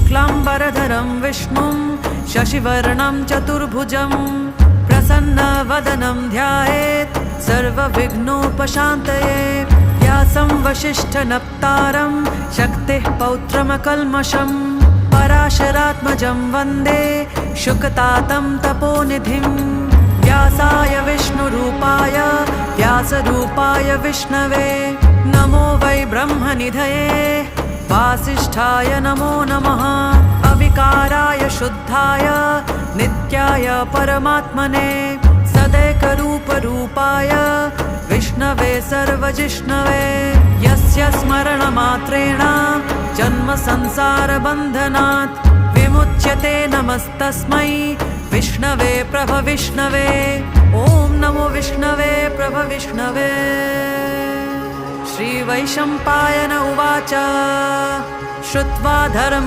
शुक्लाम्बरधरं विष्णुं शशिवर्णं चतुर्भुजं प्रसन्नवदनं ध्यायेत् सर्वविघ्नोपशान्तये। व्यासं वसिष्ठनप्तारं शक्तिः पौत्रमकल्मषं पराशरात्मजं वन्दे शुकतातं तपोनिधिं। व्यासाय विष्णुरूपाय व्यासरूपाय विष्णवे नमो वै ब्रह्मनिधये वासिष्ठाय नमो नमः। अविकाराय शुद्धाय नित्याय परमात्मने सदैकरूपरूपाय विष्णवे सर्वजिष्णवे। यस्य स्मरणमात्रेण जन्म संसारबन्धनात् विमुच्यते नमस्तस्मै विष्णवे प्रभविष्णवे। ॐ नमो विष्णवे प्रभविष्णवे। श्रीवैशम्पायन उवाच श्रुत्वा धर्म